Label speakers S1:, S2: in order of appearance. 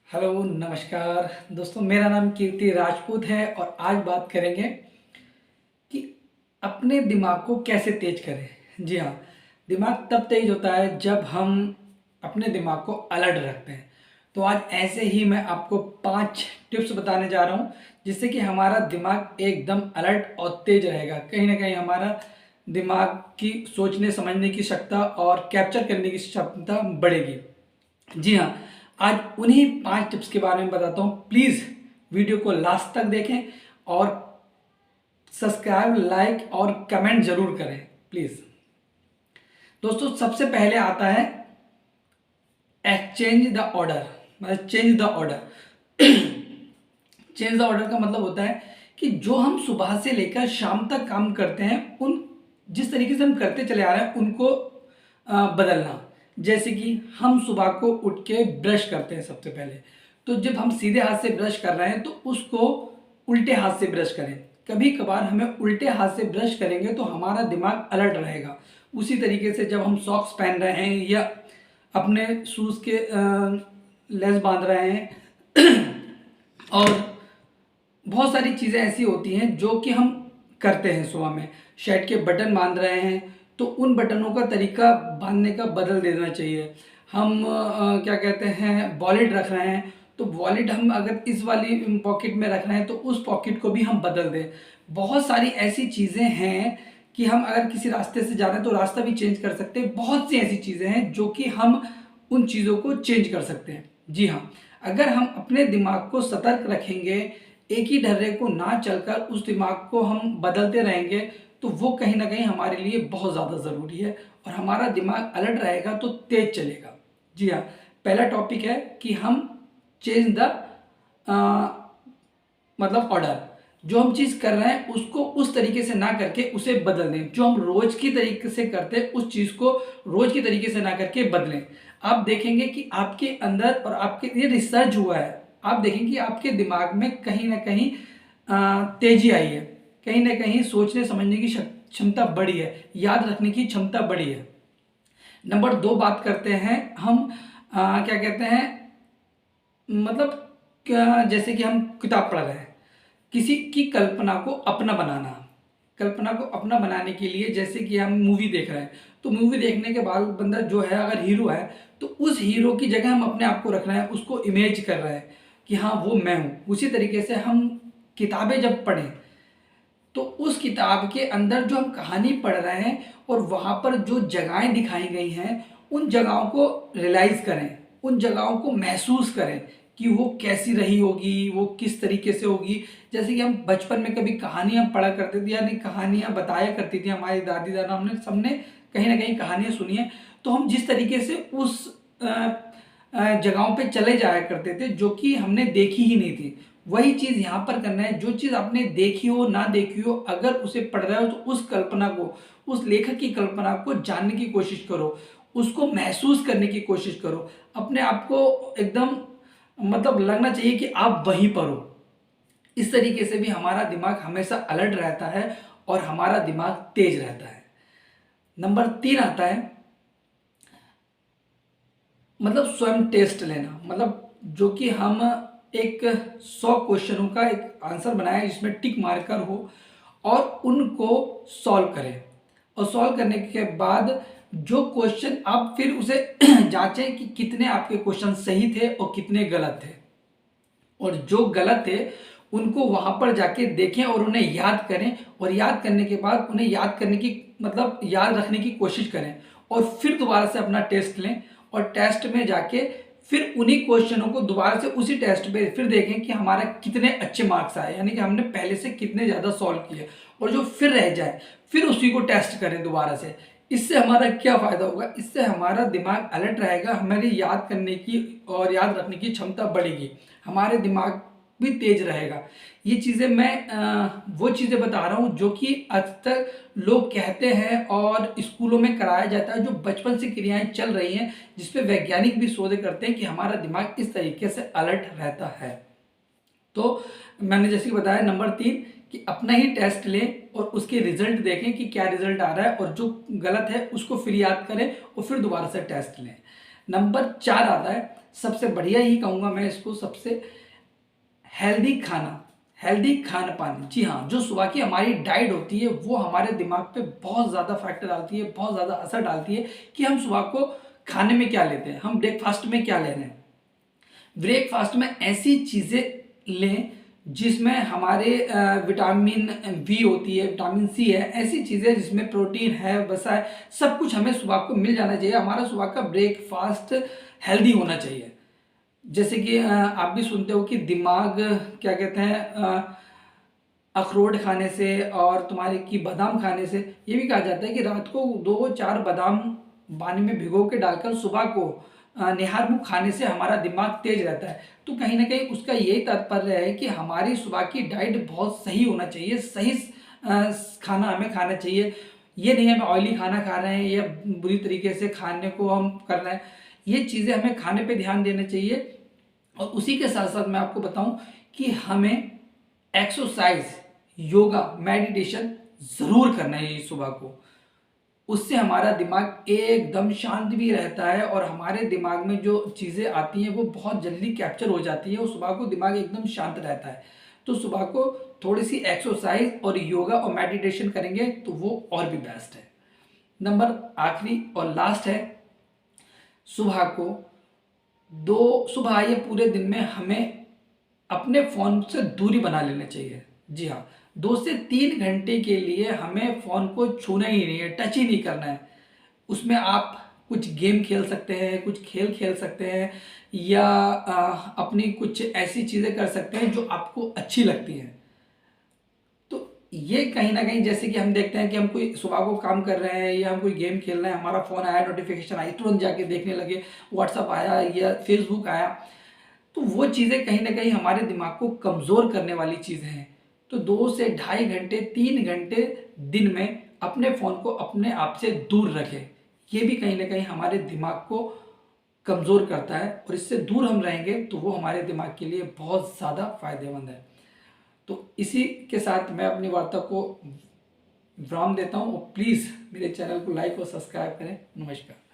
S1: Hello नमस्कार दोस्तों, मेरा नाम कीर्ति राजपूत है और आज बात करेंगे कि अपने दिमाग को कैसे तेज करें। जी हाँ, दिमाग तब तेज होता है जब हम अपने दिमाग को अलर्ट रखते हैं। तो आज ऐसे ही मैं आपको 5 टिप्स बताने जा रहा हूँ जिससे कि हमारा दिमाग एकदम अलर्ट और तेज रहेगा। कहीं ना कहीं हमारा दिमाग की सोचने समझने की क्षमता और कैप्चर करने की क्षमता बढ़ेगी। जी हाँ, आज उन्हीं 5 टिप्स के बारे में बताता हूँ। प्लीज़ वीडियो को लास्ट तक देखें और सब्सक्राइब, लाइक और कमेंट जरूर करें प्लीज़। दोस्तों, सबसे पहले आता है एक्सचेंज द ऑर्डर, मतलब change the order. Change the order का मतलब होता है कि जो हम सुबह से लेकर शाम तक काम करते हैं, उन जिस तरीके से हम करते चले आ रहे हैं उनको बदलना। जैसे कि हम सुबह को उठ के ब्रश करते हैं सबसे पहले, तो जब हम सीधे हाथ से ब्रश कर रहे हैं तो उसको उल्टे हाथ से ब्रश करें। कभी कभार हमें उल्टे हाथ से ब्रश करेंगे तो हमारा दिमाग अलर्ट रहेगा। उसी तरीके से जब हम सॉक्स पहन रहे हैं या अपने शूज़ के लेस बांध रहे हैं और बहुत सारी चीज़ें ऐसी होती हैं जो कि हम करते हैं सुबह में। शर्ट के बटन बांध रहे हैं तो उन बटनों का तरीका बांधने का बदल देना चाहिए। हम क्या कहते हैं, वॉलेट रख रहे हैं तो वॉलेट हम अगर इस वाली पॉकेट में रख रहे हैं तो उस पॉकेट को भी हम बदल दें। बहुत सारी ऐसी चीज़ें हैं कि हम अगर किसी रास्ते से जा रहे हैं तो रास्ता भी चेंज कर सकते हैं। बहुत सी ऐसी चीज़ें हैं जो कि हम उन चीज़ों को चेंज कर सकते हैं। जी हाँ, अगर हम अपने दिमाग को सतर्क रखेंगे, एक ही ढर्रे को ना चलकर उस दिमाग को हम बदलते रहेंगे, तो वो कहीं ना कहीं हमारे लिए बहुत ज़्यादा ज़रूरी है और हमारा दिमाग अलर्ट रहेगा तो तेज चलेगा। जी हाँ, पहला टॉपिक है कि हम चेंज द मतलब ऑर्डर। जो हम चीज़ कर रहे हैं उसको उस तरीके से ना करके उसे बदल दें। जो हम रोज की तरीके से करते हैं उस चीज़ को रोज की तरीके से ना करके बदलें। आप देखेंगे कि आपके अंदर, और आपके ये रिसर्च हुआ है, आप देखेंगे कि आपके दिमाग में कहीं ना कहीं तेजी आई है, कहीं ना कहीं सोचने समझने की क्षमता बढ़ी है, याद रखने की क्षमता बढ़ी है। नंबर 2 बात करते हैं हम क्या कहते हैं, मतलब जैसे कि हम किताब पढ़ रहे हैं, किसी की कल्पना को अपना बनाना। कल्पना को अपना बनाने के लिए जैसे कि हम मूवी देख रहे हैं तो मूवी देखने के बाद बंदा जो है अगर हीरो है तो उस हीरो की जगह हम अपने आप को रख रहे हैं, उसको इमेज कर रहे हैं कि हाँ वो मैं हूँ। उसी तरीके से हम किताबें जब पढ़ें तो उस किताब के अंदर जो हम कहानी पढ़ रहे हैं और वहाँ पर जो जगहें दिखाई गई हैं उन जगहों को रियलाइज करें, उन जगहों को महसूस करें कि वो कैसी रही होगी, वो किस तरीके से होगी। जैसे कि हम बचपन में कभी कहानियाँ पढ़ा करते थे, यानी कहानियाँ बताया करती थी हमारी दादी दादा, हमने सबने कहीं ना कहीं कहानियाँ सुनी है। तो हम जिस तरीके से उस जगहों पे चले जाया करते थे जो कि हमने देखी ही नहीं थी, वही चीज़ यहाँ पर करना है। जो चीज़ आपने देखी हो ना देखी हो, अगर उसे पढ़ रहे हो तो उस कल्पना को, उस लेखक की कल्पना को जानने की कोशिश करो, उसको महसूस करने की कोशिश करो। अपने आप को एकदम मतलब लगना चाहिए कि आप वहीं पर हो। इस तरीके से भी हमारा दिमाग हमेशा अलर्ट रहता है और हमारा दिमाग तेज रहता है। नंबर 3 आता है मतलब स्वयं टेस्ट लेना। मतलब जो कि हम एक 100 क्वेश्चनों का एक आंसर बनाए जिसमें टिक मार्कर हो और उनको सॉल्व करें। और सॉल्व करने के बाद जो क्वेश्चन आप फिर उसे जांचें कि कितने आपके क्वेश्चन सही थे और कितने गलत थे, और जो गलत थे उनको वहां पर जाके देखें और उन्हें याद करें। और याद करने के बाद उन्हें याद करने की मतलब याद रखने की कोशिश करें और फिर दोबारा से अपना टेस्ट लें और टेस्ट में जाके फिर उन्हीं क्वेश्चनों को दोबारा से उसी टेस्ट पे फिर देखें कि हमारा कितने अच्छे मार्क्स आए, यानी कि हमने पहले से कितने ज़्यादा सॉल्व किए। और जो फिर रह जाए फिर उसी को टेस्ट करें दोबारा से। इससे हमारा क्या फ़ायदा होगा, इससे हमारा दिमाग अलर्ट रहेगा, हमारी याद करने की और याद रखने की क्षमता बढ़ेगी, हमारे दिमाग भी तेज रहेगा। ये चीज़ें मैं वो चीज़ें बता रहा हूँ जो कि अक्सर लोग कहते हैं और स्कूलों में कराया जाता है, जो बचपन से क्रियाएं चल रही हैं, जिसपे वैज्ञानिक भी शोध करते हैं कि हमारा दिमाग इस तरीके से अलर्ट रहता है। तो मैंने जैसे कि बताया नंबर 3 कि अपना ही टेस्ट लें और उसके रिजल्ट देखें कि क्या रिजल्ट आ रहा है, और जो गलत है उसको फिर याद करें और फिर दोबारा से टेस्ट लें। नंबर 4 आता है सबसे बढ़िया ही कहूँगा मैं इसको, सबसे हेल्दी खाना, हेल्दी खान पान। जी हाँ, जो सुबह की हमारी डाइट होती है वो हमारे दिमाग पे बहुत ज़्यादा फैक्टर डालती है, बहुत ज़्यादा असर डालती है कि हम सुबह को खाने में क्या लेते हैं, हम ब्रेकफास्ट में क्या ले रहे हैं। ब्रेकफास्ट में ऐसी चीज़ें लें जिसमें हमारे विटामिन वी होती है, विटामिन सी है, ऐसी चीज़ें जिसमें प्रोटीन है, वसा है, सब कुछ हमें सुबह को मिल जाना चाहिए। हमारा सुबह का ब्रेकफास्ट हेल्दी होना चाहिए। जैसे कि आप भी सुनते हो कि दिमाग क्या कहते हैं, अखरोट खाने से और तुम्हारे की बादाम खाने से, ये भी कहा जाता है कि रात को 2-4 बादाम पानी में भिगो के डालकर सुबह को निहार मुख खाने से हमारा दिमाग तेज रहता है। तो कहीं ना कहीं उसका यही तात्पर्य है कि हमारी सुबह की डाइट बहुत सही होना चाहिए, सही खाना हमें खाना चाहिए। ये नहीं हमें ऑयली खाना खा रहे हैं या बुरी तरीके से खाने को हम कर रहे हैं, ये चीज़ें हमें खाने पे ध्यान देना चाहिए। और उसी के साथ साथ मैं आपको बताऊं कि हमें एक्सरसाइज, योगा, मेडिटेशन ज़रूर करना है सुबह को। उससे हमारा दिमाग एकदम शांत भी रहता है और हमारे दिमाग में जो चीज़ें आती हैं वो बहुत जल्दी कैप्चर हो जाती है और सुबह को दिमाग एकदम शांत रहता है। तो सुबह को थोड़ी सी एक्सरसाइज और योगा और मेडिटेशन करेंगे तो वो और भी बेस्ट है। नंबर आखिरी और लास्ट है, सुबह को सुबह या पूरे दिन में हमें अपने फ़ोन से दूरी बना लेना चाहिए। जी हाँ, 2 से 3 घंटे के लिए हमें फ़ोन को छूना ही नहीं है, टच ही नहीं करना है। उसमें आप कुछ गेम खेल सकते हैं, कुछ खेल खेल सकते हैं, या अपनी कुछ ऐसी चीज़ें कर सकते हैं जो आपको अच्छी लगती हैं। तो ये कहीं ना कहीं, जैसे कि हम देखते हैं कि हम कोई सुबह को काम कर रहे हैं या हम कोई गेम खेल रहे हैं, हमारा फ़ोन आया, नोटिफिकेशन आई, तुरंत जाके देखने लगे, व्हाट्सअप आया या फेसबुक आया, तो वो चीज़ें कहीं ना कहीं हमारे दिमाग को कमज़ोर करने वाली चीज़ें हैं। तो 2 से ढाई घंटे, 3 घंटे दिन में अपने फ़ोन को अपने आप से दूर रखें। ये भी कहीं ना कहीं हमारे दिमाग को कमज़ोर करता है और इससे दूर हम रहेंगे तो वो हमारे दिमाग के लिए बहुत ज़्यादा फायदेमंद है। तो इसी के साथ मैं अपनी वार्ता को विराम देता हूँ और प्लीज़ मेरे चैनल को लाइक और सब्सक्राइब करें। नमस्कार।